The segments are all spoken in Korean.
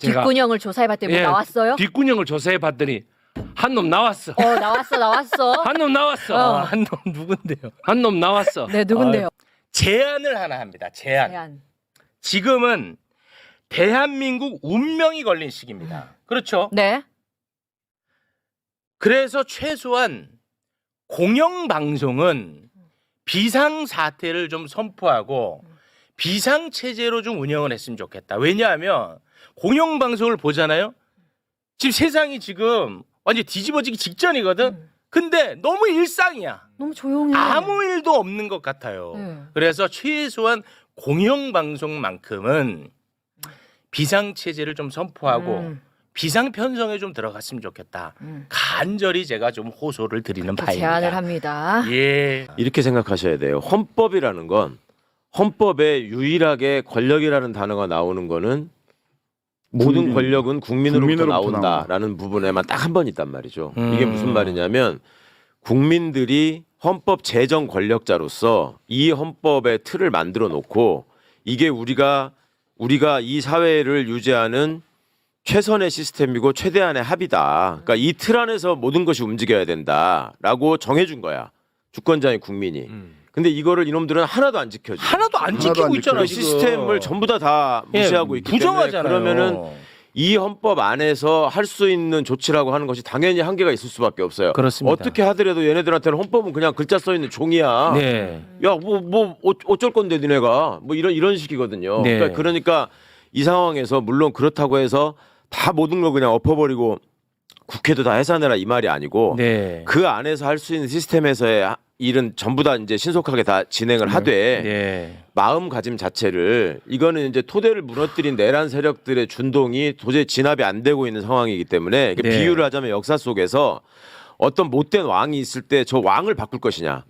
제가 뒷군형을 조사해봤더니 뭐 나왔어요? 뒷군형을 조사해봤더니 한 놈 나왔어. 나왔어. 한 놈 나왔어. 한 놈 누군데요? 한 놈 나왔어. 네, 누군데요? 제안을 하나 합니다. 제안. 제안. 지금은 대한민국 운명이 걸린 시기입니다. 그렇죠? 네. 그래서 최소한 공영방송은 비상사태를 좀 선포하고 비상체제로 좀 운영을 했으면 좋겠다. 왜냐하면 공영방송을 보잖아요. 지금 세상이 지금 완전 뒤집어지기 직전이거든. 근데 너무 일상이야. 너무 조용해. 아무 일도 없는 것 같아요. 네. 그래서 최소한 공영방송만큼은 비상체제를 좀 선포하고 비상편성에 좀 들어갔으면 좋겠다. 간절히 제가 좀 호소를 드리는 바입니다. 제안을 합니다. 예. 이렇게 생각하셔야 돼요. 헌법이라는 건 헌법에 유일하게 권력이라는 단어가 나오는 거는 모든 권력은 국민으로부터 나온다라는 부분에만 딱 한 번 있단 말이죠. 이게 무슨 말이냐면 국민들이 헌법 제정 권력자로서 이 헌법의 틀을 만들어 놓고 이게 우리가 이 사회를 유지하는 최선의 시스템이고 최대한의 합이다. 그러니까 이 틀 안에서 모든 것이 움직여야 된다라고 정해준 거야. 주권자인 국민이. 근데 이거를 이놈들은 하나도 안 지켜줘. 하나도 안 지키고 있잖아요. 그 시스템을 전부 다 무시하고 있기 부정하잖아요. 때문에 그러면은 이 헌법 안에서 할 수 있는 조치라고 하는 것이 당연히 한계가 있을 수밖에 없어요. 그렇습니다. 어떻게 하더라도 얘네들한테는 헌법은 그냥 글자 써 있는 종이야. 네. 야, 뭐 어쩔 건데 니네가 뭐 이런 식이거든요. 네. 그러니까 이 상황에서 물론 그렇다고 해서 다 모든 걸 그냥 엎어버리고 국회도 다 해산해라 이 말이 아니고 네. 그 안에서 할 수 있는 시스템에서의 일은 전부 다 이제 신속하게 다 진행을 하되 네. 마음가짐 자체를 이거는 이제 토대를 무너뜨린 내란 세력들의 준동이 도저히 진압이 안 되고 있는 상황이기 때문에 네. 비유를 하자면 역사 속에서 어떤 못된 왕이 있을 때 저 왕을 바꿀 것이냐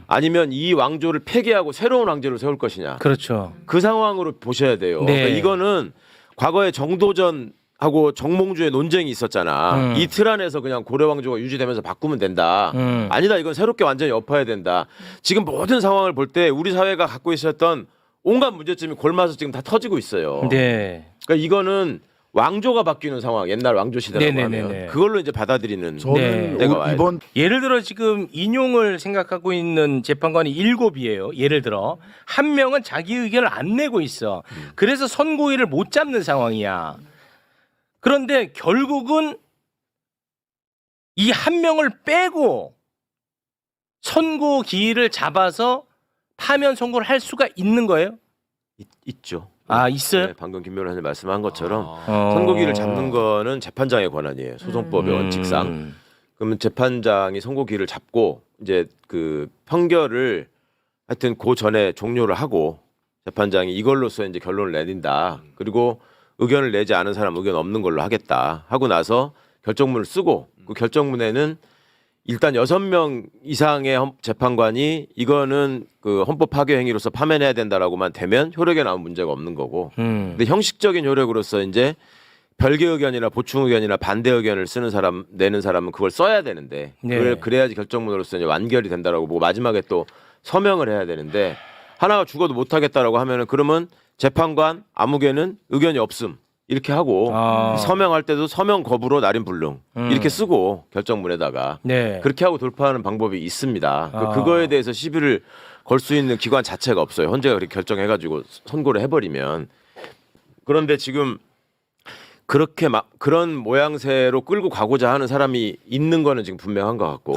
아니면 이 왕조를 폐기하고 새로운 왕조를 세울 것이냐 그렇죠. 그 상황으로 보셔야 돼요. 네. 그러니까 이거는 과거에 정도전하고 정몽주의 논쟁이 있었잖아. 이 틀 안에서 그냥 고려 왕조가 유지되면서 바꾸면 된다. 아니다. 이건 새롭게 완전히 엎어야 된다. 지금 모든 상황을 볼 때 우리 사회가 갖고 있었던 온갖 문제점이 골마서 지금 다 터지고 있어요. 네. 그러니까 이거는 왕조가 바뀌는 상황, 옛날 왕조 시대라고 네네네네. 하면 그걸로 이제 받아들이는 저는 때가 와요. 이번 예를 들어 지금 인용을 생각하고 있는 재판관이 7이에요. 예를 들어 한 명은 자기 의견을 안 내고 있어. 그래서 선고일을 못 잡는 상황이야. 그런데 결국은 이 한 명을 빼고 선고 기일을 잡아서 파면 선고를 할 수가 있는 거예요? 있죠. 아, 있어요? 네, 방금 김 변호사님 말씀한 것처럼 선고기를 잡는 거는 재판장의 권한이에요. 소송법의 원칙상. 그러면 재판장이 선고기를 잡고 이제 그 판결을 하여튼 그 전에 종료를 하고 재판장이 이걸로써 이제 결론을 내린다. 그리고 의견을 내지 않은 사람 의견 없는 걸로 하겠다 하고 나서 결정문을 쓰고 그 결정문에는 일단 6명 이상의 재판관이 이거는 그 헌법 파괴 행위로서 파면해야 된다라고만 되면 효력에 나온 문제가 없는 거고. 근데 형식적인 효력으로서 이제 별개 의견이나 보충 의견이나 반대 의견을 쓰는 사람 내는 사람은 그걸 써야 되는데 네. 그래야지 결정문으로서 이제 완결이 된다라고 보고 마지막에 또 서명을 해야 되는데 하나가 죽어도 못 하겠다라고 하면은 그러면 재판관 아무개는 의견이 없음. 이렇게 하고 서명할 때도 서명 거부로 날인 불능 이렇게 쓰고 결정문에다가 네. 그렇게 하고 돌파하는 방법이 있습니다. 그거에 대해서 시비를 걸 수 있는 기관 자체가 없어요. 헌재가 그렇게 결정해가지고 선고를 해버리면. 그런데 지금 그렇게 막 그런 모양새로 끌고 가고자 하는 사람이 있는 거는 지금 분명한 것 같고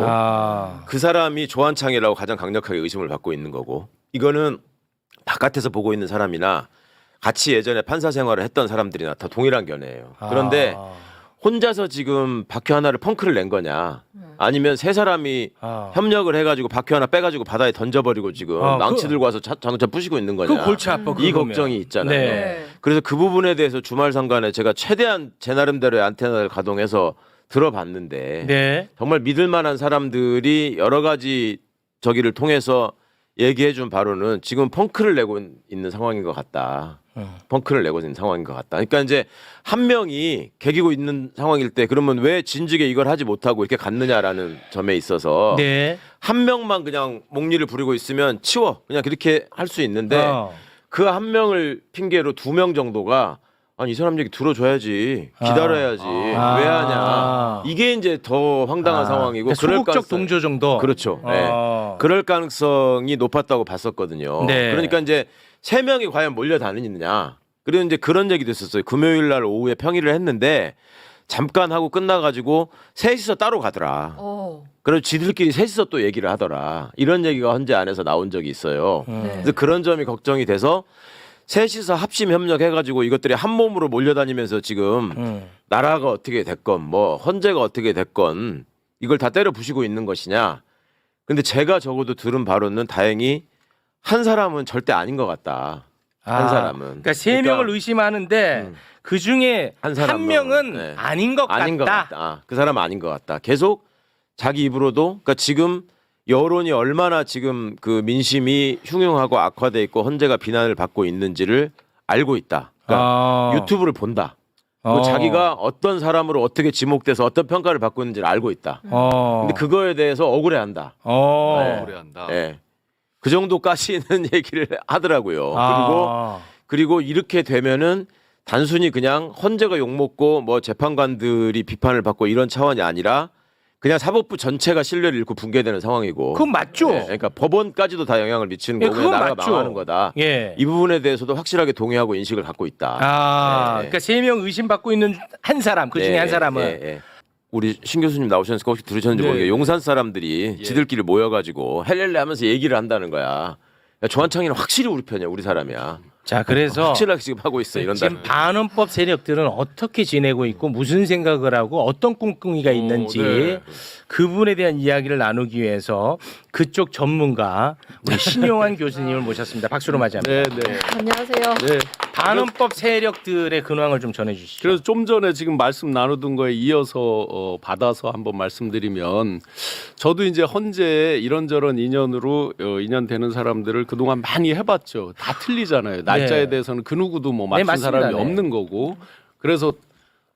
그 사람이 조한창이라고 가장 강력하게 의심을 받고 있는 거고 이거는 바깥에서 보고 있는 사람이나 같이 예전에 판사 생활을 했던 사람들이나 다 동일한 견해예요. 그런데 혼자서 지금 박혀 하나를 펑크를 낸 거냐 아니면 세 사람이 협력을 해가지고 박혀 하나 빼가지고 바다에 던져버리고 지금 망치 들고 와서 자동차 부시고 있는 거냐 그 골치 아파. 이 그거면. 걱정이 있잖아요. 네. 그래서 그 부분에 대해서 주말 상간에 제가 최대한 제 나름대로의 안테나를 가동해서 들어봤는데 네. 정말 믿을 만한 사람들이 여러 가지 저기를 통해서 얘기해 준 바로는 지금 펑크를 내고 있는 상황인 것 같다. 펑크를 내고 있는 상황인 것 같다. 그러니까 이제 한 명이 개기고 있는 상황일 때 그러면 왜 진즉에 이걸 하지 못하고 이렇게 갔느냐라는 점에 있어서 네. 한 명만 그냥 목리를 부리고 있으면 치워 그냥 그렇게 할 수 있는데 그 한 명을 핑계로 2명 정도가 아니 이 사람 얘기 들어줘야지 기다려야지 왜 하냐 이게 이제 더 황당한 상황이고 그러니까 소극적 동조 정도. 그렇죠. 네. 그럴 가능성이 높았다고 봤었거든요. 네. 그러니까 이제 3명이 과연 몰려다니느냐. 그리고 이제 그런 얘기도 있었어요. 금요일 날 오후에 평의를 했는데 잠깐 하고 끝나가지고 셋이서 따로 가더라. 그래서 지들끼리 셋이서 또 얘기를 하더라. 이런 얘기가 헌재 안에서 나온 적이 있어요. 그래서 그런 점이 걱정이 돼서 셋이서 합심 협력해가지고 이것들이 한 몸으로 몰려다니면서 지금 나라가 어떻게 됐건 뭐 헌재가 어떻게 됐건 이걸 다 때려 부시고 있는 것이냐. 근데 제가 적어도 들은 바로는 다행히 한 사람은 절대 아닌 것 같다. 한 사람은. 그러니까 3명을 의심하는데 그 중에 한 명은 네. 아닌 것 아닌 것 같다. 같다. 그 사람은 아닌 것 같다. 계속 자기 입으로도 그러니까 지금 여론이 얼마나 지금 그 민심이 흉흉하고 악화돼 있고 헌재가 비난을 받고 있는지를 알고 있다. 그러니까 유튜브를 본다. 그리고 자기가 어떤 사람으로 어떻게 지목돼서 어떤 평가를 받고 있는지를 알고 있다. 근데 그거에 대해서 억울해한다. 억울해한다. 네. 그 정도까지는 얘기를 하더라고요. 그리고 이렇게 되면은 단순히 그냥 헌재가 욕먹고 뭐 재판관들이 비판을 받고 이런 차원이 아니라 그냥 사법부 전체가 신뢰를 잃고 붕괴되는 상황이고. 그건 맞죠. 네, 그러니까 법원까지도 다 영향을 미치는 거고 그건 나라가 맞죠. 망하는 거다. 예. 이 부분에 대해서도 확실하게 동의하고 인식을 갖고 있다. 네. 그러니까 3명 의심받고 있는 한 사람, 그 중에 네, 한 사람은 네, 네. 우리 신 교수님 나오셨으니까 혹시 들으셨는지 네. 모르겠어요. 용산 사람들이 지들끼리 모여가지고 헬렐레 하면서 얘기를 한다는 거야. 야, 조한창이는 확실히 우리 편이야, 우리 사람이야. 자, 그래서 확실하게 지금 하고 있어 이런다는. 지금 반헌법 세력들은 어떻게 지내고 있고 무슨 생각을 하고 어떤 꿍꿍이가 있는지 네. 그분에 대한 이야기를 나누기 위해서 그쪽 전문가 우리 신용환 교수님을 모셨습니다. 박수로 맞이합니다. 네, 네. 안녕하세요. 네. 반헌법 세력들의 근황을 좀 전해주시죠. 그래서 좀 전에 지금 말씀 나누던 거에 이어서 받아서 한번 말씀드리면 저도 이제 헌재에 이런저런 인연으로 인연되는 사람들을 그동안 많이 해봤죠. 다 틀리잖아요. 날짜에 네. 대해서는 그 누구도 뭐 네, 맞춘 맞습니다. 사람이 네. 없는 거고 그래서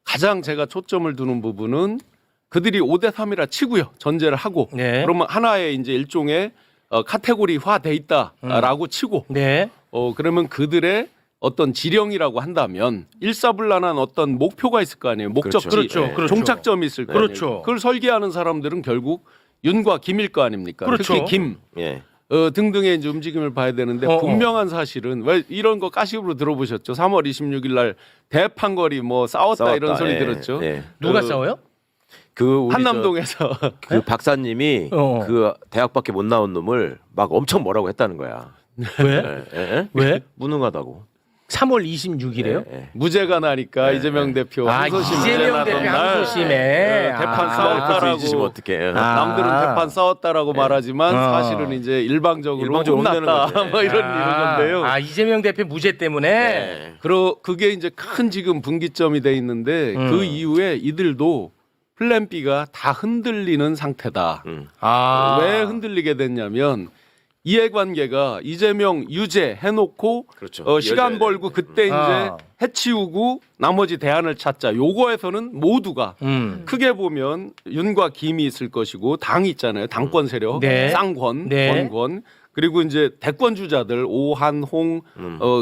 가장 제가 초점을 두는 부분은 그들이 5대 3이라 치고요. 전제를 하고 네. 그러면 하나의 이제 일종의 카테고리화 돼 있다라고 치고 네. 그러면 그들의 어떤 지령이라고 한다면 일사불란한 어떤 목표가 있을 거 아니에요. 목적지, 그렇죠. 그렇죠. 종착점이 있을 거 아니에요. 그렇죠. 그걸 설계하는 사람들은 결국 윤과 김일 거 아닙니까? 그렇죠. 특히 김 예. 등등의 이제 움직임을 봐야 되는데 분명한 사실은 왜 이런 거 가십으로 들어보셨죠? 3월 26일 날 대판거리 뭐 싸웠다 이런 소리 예, 들었죠. 예. 누가 싸워요? 그 우리 한남동에서 그 박사님이 어. 그 대학 밖에 못 나온 놈을 막 엄청 뭐라고 했다는 거야. 왜? 예? 왜? 무능하다고. 3월 26일에요? 예. 무죄가 나니까 이재명 대표 항소심 이재명 무죄 대표 나던 날 항소심에 대판 아. 싸웠다라고 잊으시면 어떡해. 남들은 대판 싸웠다라고 말하지만 사실은 이제 일방적으로 혼났다 혼내는 뭐 이런 건데요. 이재명 대표 무죄 때문에 네. 그게 이제 큰 지금 분기점이 돼 있는데 그 이후에 이들도 플랜 B가 다 흔들리는 상태다. 왜 흔들리게 됐냐면 이해관계가 이재명 유죄 해놓고 그렇죠. 시간 벌고 그때 이제 해치우고 나머지 대안을 찾자. 요거에서는 모두가 크게 보면 윤과 김이 있을 것이고 당이 있잖아요. 당권 세력, 네. 쌍권, 네. 원권. 그리고 이제 대권 주자들 오한, 홍,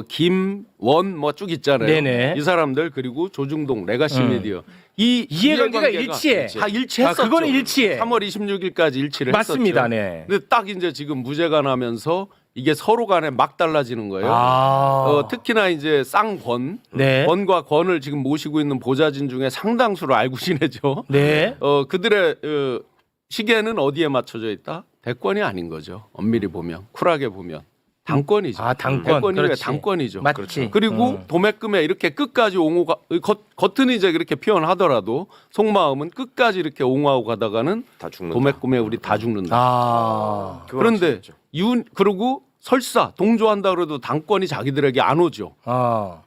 김, 원 뭐 쭉 있잖아요. 네네. 이 사람들 그리고 조중동, 레가시 미디어 이 이해관계가 일치해. 다 일치했었죠. 그거는 일치해. 3월 26일까지 일치를 맞습니다. 했었죠. 네. 근데 딱 이제 지금 무죄가 나면서 이게 서로 간에 막 달라지는 거예요. 특히나 이제 쌍권, 네. 권과 권을 지금 모시고 있는 보좌진 중에 상당수를 알고 지내죠. 네. 그들의 시계는 어디에 맞춰져 있다? 대권이 아닌 거죠. 엄밀히 보면, 쿨하게 보면 당권이죠. 당권. 대권이 왜 그렇지. 당권이죠. 맞지. 그리고 도매금에 이렇게 끝까지 옹호가 겉은 이제 그렇게 표현하더라도 속마음은 끝까지 이렇게 옹호하고 가다가는 다 죽는다. 도매금에 우리 다 죽는다. 그거 그런데 확실했죠. 그리고 설사 동조한다 그래도 당권이 자기들에게 안 오죠.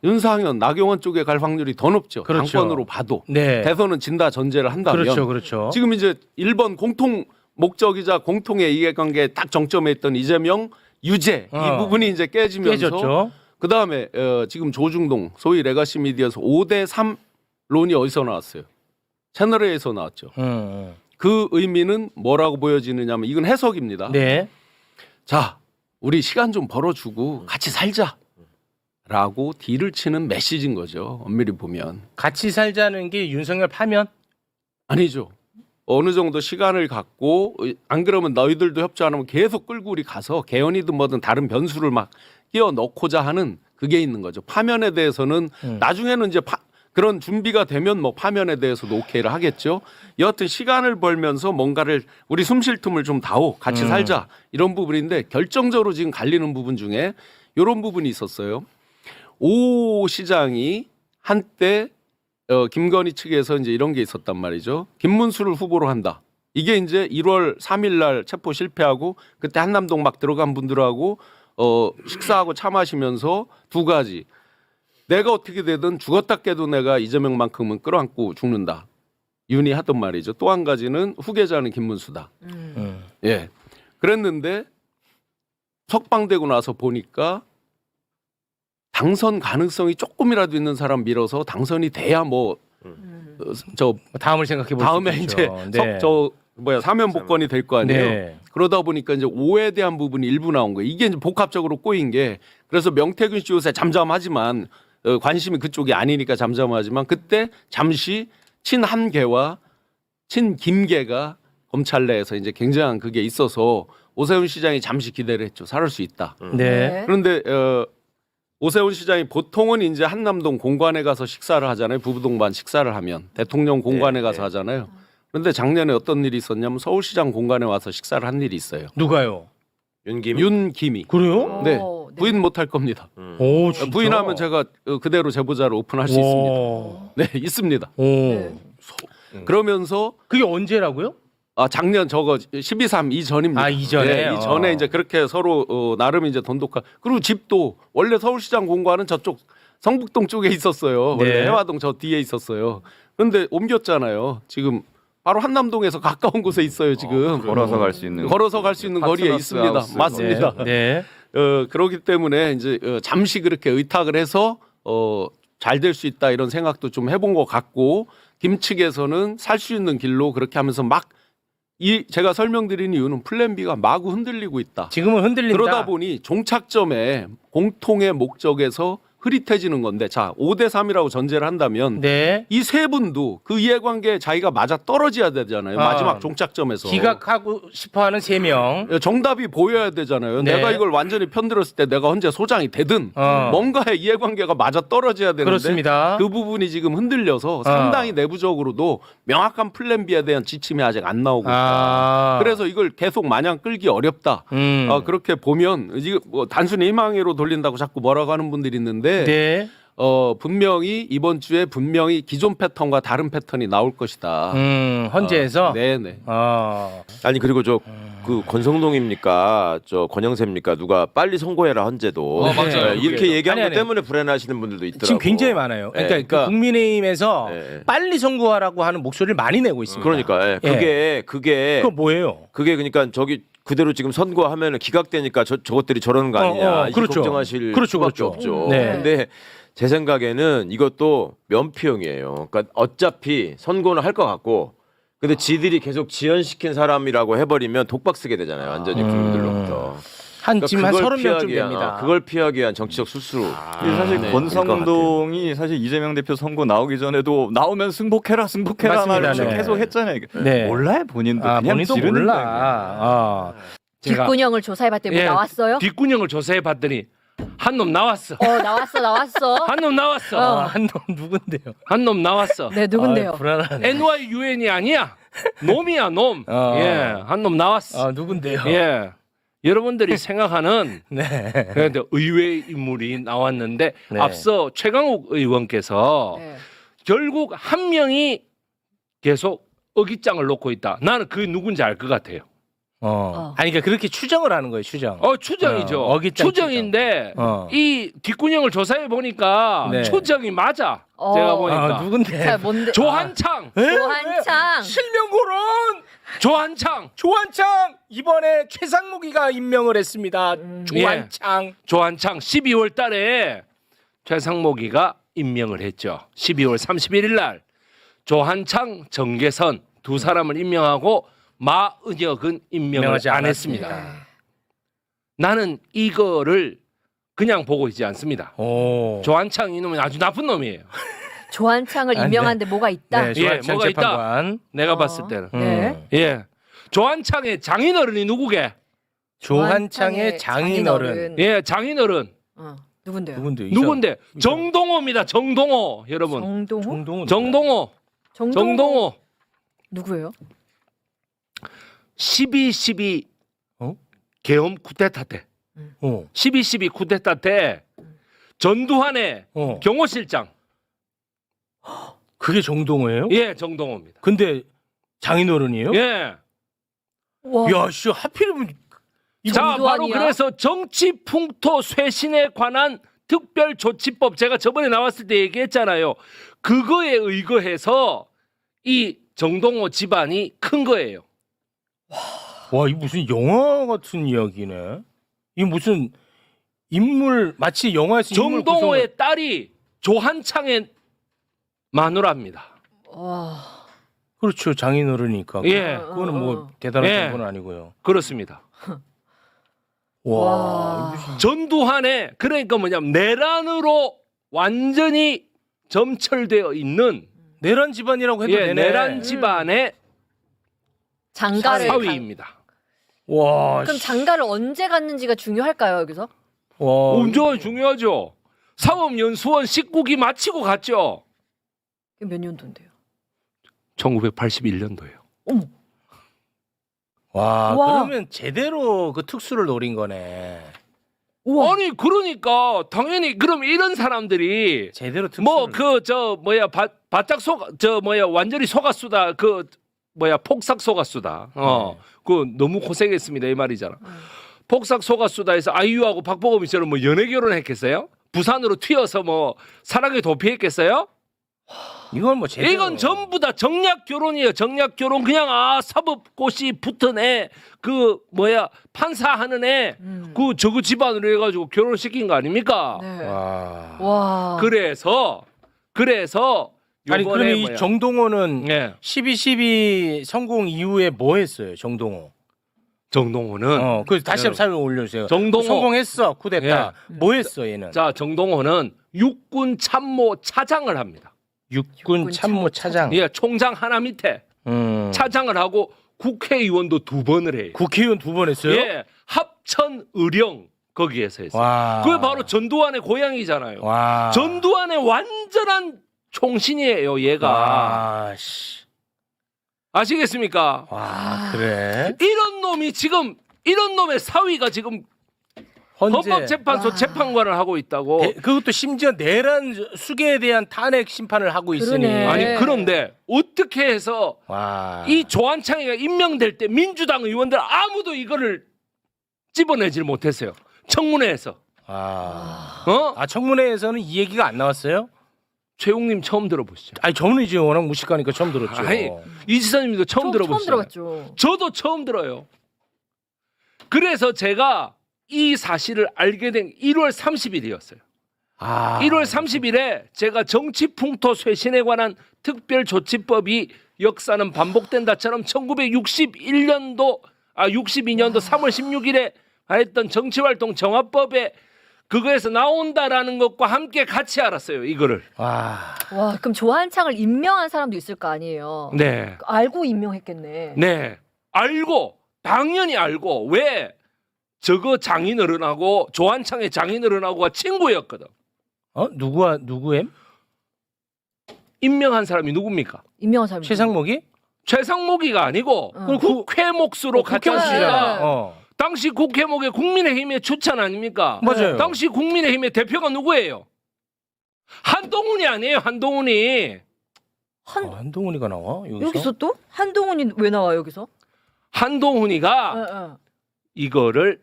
윤상현, 나경원 쪽에 갈 확률이 더 높죠. 그렇죠. 당권으로 봐도 네. 대선은 진다 전제를 한다면 그렇죠. 지금 이제 1번 공통 목적이자 공통의 이해관계에 딱 정점에 있던 이재명 유죄 이 부분이 이제 깨지면서 깨졌죠. 그 다음에 지금 조중동 소위 레가시 미디어에서 5대 3론이 어디서 나왔어요? 채널A에서 나왔죠. 그 의미는 뭐라고 보여지느냐면 이건 해석입니다. 네. 자, 우리 시간 좀 벌어주고 같이 살자. 라고 딜을 치는 메시지인 거죠. 엄밀히 보면. 같이 살자는 게 윤석열 파면? 아니죠. 어느 정도 시간을 갖고 안 그러면 너희들도 협조 안 하면 계속 끌고 우리 가서 개헌이든 뭐든 다른 변수를 막 끼워 넣고자 하는 그게 있는 거죠. 파면에 대해서는 나중에는 이제 그런 준비가 되면 뭐 파면에 대해서도 오케이를 하겠죠. 여하튼 시간을 벌면서 뭔가를 우리 숨 쉴 틈을 좀 다오 같이 살자 이런 부분인데 결정적으로 지금 갈리는 부분 중에 이런 부분이 있었어요. 오 시장이 한때 김건희 측에서 이제 이런 게 있었단 말이죠. 김문수를 후보로 한다. 이게 이제 1월 3일 날 체포 실패하고 그때 한남동 막 들어간 분들하고 식사하고 차 마시면서 두 가지. 내가 어떻게 되든 죽었다 깨도 내가 이재명만큼은 끌어안고 죽는다. 윤이 하던 말이죠. 또 한 가지는 후계자는 김문수다. 예. 그랬는데 석방되고 나서 보니까 당선 가능성이 조금이라도 있는 사람 밀어서 당선이 돼야 뭐 저 다음을 생각해 볼 다음에 수 이제 있죠. 사면 복권이 될 거 아니에요. 네. 그러다 보니까 이제 오에 대한 부분이 일부 나온 거예요. 이게 이제 복합적으로 꼬인 게 그래서 명태균 씨 요새 잠잠하지만 관심이 그쪽이 아니니까 잠잠하지만 그때 잠시 친한계와 친김계가 검찰 내에서 이제 굉장한 그게 있어서 오세훈 시장이 잠시 기대를 했죠. 살을 수 있다. 네. 그런데 오세훈 시장이 보통은 이제 한남동 공관에 가서 식사를 하잖아요. 부부동반 식사를 하면 대통령 공관에 가서 하잖아요. 그런데 작년에 어떤 일이 있었냐면 서울시장 공관에 와서 식사를 한 일이 있어요. 누가요? 윤기미. 그래요? 네. 오, 네. 부인 못할 겁니다. 오, 진짜? 부인하면 제가 그대로 제보자를 오픈할 수 있습니다. 오. 네, 있습니다. 오. 네. 그러면서 그게 언제라고요? 작년 저거 12.3 이전입니다. 아, 이전에? 네, 이전에 이제 그렇게 서로 나름 이제 돈독한 그리고 집도 원래 서울시장 공관은 저쪽 성북동 쪽에 있었어요. 원래 네. 해화동 저 뒤에 있었어요. 그런데 옮겼잖아요. 지금 바로 한남동에서 가까운 곳에 있어요. 지금 걸어서 갈 수 있는 걸어서 갈 수 있는 거리에 파트너스 있습니다. 하우스. 맞습니다. 네. 그렇기 때문에 이제 잠시 그렇게 의탁을 해서 잘 될 수 있다 이런 생각도 좀 해본 것 같고 김 측에서는 살 수 있는 길로 그렇게 하면서 막 제가 설명드린 이유는 플랜 B가 마구 흔들리고 있다. 지금은 흔들린다. 그러다 보니 종착점에 공통의 목적에서 흐릿해지는 건데 자 5대 3이라고 전제를 한다면 네. 이 세 분도 그 이해관계에 자기가 맞아 떨어져야 되잖아요. 아. 마지막 종착점에서. 기각하고 싶어하는 3명. 정답이 보여야 되잖아요. 네. 내가 이걸 완전히 편들었을 때 내가 언제 소장이 되든 뭔가의 이해관계가 맞아 떨어져야 되는데 그렇습니다. 그 부분이 지금 흔들려서 상당히 내부적으로도 명확한 플랜 B에 대한 지침이 아직 안 나오고 있다. 그래서 이걸 계속 마냥 끌기 어렵다. 그렇게 보면 이게 뭐 단순히 희망회로 돌린다고 자꾸 뭐라고 하는 분들이 있는데 네. 분명히 이번 주에 분명히 기존 패턴과 다른 패턴이 나올 것이다. 헌재에서. 네네. 아니 그리고 그 권성동입니까 저 권영세입니까 누가 빨리 선고해라 헌재도 맞아요. 이렇게 얘기한 아니, 것 때문에 불안해하시는 분들도 있더라고. 지금 굉장히 많아요. 그러니까, 네, 그 국민의힘에서 네. 빨리 선고하라고 하는 목소리를 많이 내고 있습니다. 그러니까 그게 그거 뭐예요? 그게 그러니까 저기 그대로 지금 선고하면은 기각되니까 저것들이 저러는 거 아니냐. 이거 그렇죠. 걱정하실 그렇죠, 수밖에 그렇죠. 없죠. 네. 근데 제 생각에는 이것도 면피용이에요. 그러니까 어차피 선고는 할 것 같고 근데 지들이 계속 지연시킨 사람이라고 해버리면 독박 쓰게 되잖아요. 완전히 국민들로부터. 지금 한 그걸 30명쯤 피하기 위한, 됩니다. 그걸 피하기 위한 정치적 수수로. 근데 사실 네. 권성동이 사실 이재명 대표 선거 나오기 전에도 나오면 승복해라 맞습니다. 말을 네. 계속 했잖아요. 네. 몰라요 본인도 그냥 본인도 지르는 거예요. 몰라. 제가 뒷근형을 조사해봤더니 뭐 예, 나왔어요? 뒷구녕을 조사해 봤더니 한 놈 나왔어. 나왔어. 한 놈 나왔어. 한 놈 누군데요? 한 놈 나왔어. 네, 누군데요? 불안하네. NYUN이 아니야. 놈이야, 놈. 예, 한 놈 나왔어. 누군데요? 예. 여러분들이 생각하는 그런데 의외의 인물이 나왔는데 앞서 최강욱 의원께서 네. 결국 한 명이 계속 어깃장을 놓고 있다. 나는 그게 누군지 알 것 같아요. 아니 그러니까 그렇게 추정을 하는 거예요, 추정. 추정이죠. 어깃장 추정인데 이 뒷구녕을 조사해 보니까 추정이 맞아. 제가 보니까 누군데? 자, 뭔데? 조한창. 조한창. 실명고론 조한창 이번에 최상무기가 임명을 했습니다. 조한창 12월 달에 최상무기가 임명을 했죠. 12월 31일 날 조한창, 정계선 두 사람을 임명하고 마은혁은 임명을 안 했습니다. 나는 이거를 그냥 보고 있지 않습니다. 오. 조한창 이놈은 아주 나쁜 놈이에요. 조한창을 아, 네. 임명하는데 뭐가 있다. 네, 조한창 뭐가 있다. 재판관. 내가 어. 봤을 때는. 네. 예. 조한창의 장인어른이 누구게? 조한창의 장인어른. 예, 장인어른. 누군데요? 누군데? 누군데? 정동호입니다. 정동호. 여러분. 정동호? 정동훈. 정동호. 정동호. 누구예요? 12.12 어? 계엄 쿠데타 때. 어. 12.12 쿠데타 때 전두환의 어. 경호실장. 그게 정동호예요? 예, 정동호입니다. 근데 장인어른이에요? 예. 와. 야, 씨, 하필이면 자, 바로 정두환이야? 그래서 정치 풍토 쇄신에 관한 특별조치법 제가 저번에 나왔을 때 얘기했잖아요. 그거에 의거해서 이 정동호 집안이 큰 거예요. 와, 이 무슨 영화 같은 이야기네. 이 무슨 인물 마치 영화에서 인물 정동호의 딸이 조한창의 마누라입니다. 와. 그렇죠, 장인어른이니까. 예. 그거는 뭐 대단한 예. 정보는 아니고요. 그렇습니다. 와, 무슨 전두환의 그러니까 뭐냐면 내란으로 완전히 점철되어 있는 내란 집안이라고 해도 예, 되네. 내란 집안의 장가를 사위입니다. 와, 그럼 장가를 언제 갔는지가 중요할까요, 여기서? 와, 엄청 중요하죠. 사법연수원 19기 마치고 갔죠. 이게 몇 년도인데요? 1981년도예요. 어머. 와, 와. 그러면 제대로 그 특수를 노린 거네. 우와. 아니 그러니까 당연히 그럼 이런 사람들이 제대로 특수를. 뭐 그 저 뭐야 바짝 완전히 속았수다 그 뭐야 폭삭 속았수다. 그 너무 고생했습니다 이 말이잖아. 폭삭 속았수다 해서 아이유하고 박보검이처럼 뭐 연애 결혼했겠어요? 부산으로 튀어서 뭐 사랑에 도피했겠어요? 이건 뭐 제대로. 이건 전부 다 정략 결혼이에요. 정략 결혼 그냥 사법고시 붙은 애 그 뭐야 판사하는 애 그 저거 집안으로 해가지고 결혼시킨 거 아닙니까? 네. 와. 와. 그래서 아니 요번에 그러면 이 뭐야. 정동호는 예. 12.12 성공 이후에 뭐 했어요, 정동호? 정동호는 그 다시 한번 설명 올려주세요. 정동호. 성공했어, 쿠데타. 뭐 했어, 얘는? 자 정동호는 육군 참모 차장을 합니다. 육군 참모 차장. 예, 총장 하나 밑에 차장을 하고 국회의원도 2번을 해요. 국회의원 2번 했어요? 예, 합천 의령 거기에서 했어요. 와. 그게 바로 전두환의 고향이잖아요. 와. 전두환의 완전한 총신이에요, 얘가. 와, 씨. 아시겠습니까? 와, 그래? 이런 놈이 지금 이런 놈의 사위가 지금 헌재. 헌법재판소 와. 재판관을 하고 있다고. 그것도 심지어 내란 수계에 대한 탄핵 심판을 하고 있으니. 그러네. 아니 그런데 어떻게 해서 와. 이 조한창이가 임명될 때 민주당 의원들 아무도 이거를 집어내질 못했어요. 청문회에서. 와. 어? 청문회에서는 이 얘기가 안 나왔어요? 최용님 처음 들어보시죠. 아니, 저는 이제 워낙 무식하니까 처음 들었죠. 아니 이지선님도 처음 들어보시죠. 처음 들어봤죠. 저도 처음 들어요. 그래서 제가 이 사실을 알게 된 1월 30일이었어요. 1월 30일에 제가 정치풍토 쇄신에 관한 특별조치법이 역사는 반복된다처럼 1962년도 3월 16일에 했던 정치활동 정화법에 그거에서 나온다라는 것과 함께 같이 알았어요. 이거를. 와. 와, 그럼 조한창을 임명한 사람도 있을 거 아니에요. 네. 알고 임명했겠네. 네. 알고 당연히 알고 왜 저거 장인어른하고 조한창의 장인어른하고가 친구였거든. 누구엠? 임명한 사람이 누굽니까? 임명한 사람이. 최상목이? 최상목이가 아니고 어. 국회목수로 같이 국회의원이잖아. 왔으니까 당시 국회목의 국민의힘의 추천 아닙니까? 맞아요. 당시 국민의힘의 대표가 누구예요? 한동훈이 아니에요. 한동훈이. 한동훈이가 나와? 여기서 또? 한동훈이 왜 나와 여기서? 한동훈이가 이거를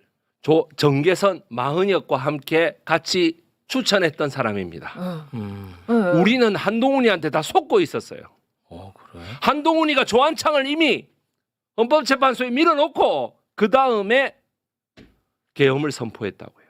정계선 마흔역과 함께 같이 추천했던 사람입니다. 우리는 한동훈이한테 다 속고 있었어요. 그래? 한동훈이가 조한창을 이미 헌법재판소에 밀어놓고 그 다음에 계엄을 선포했다고요.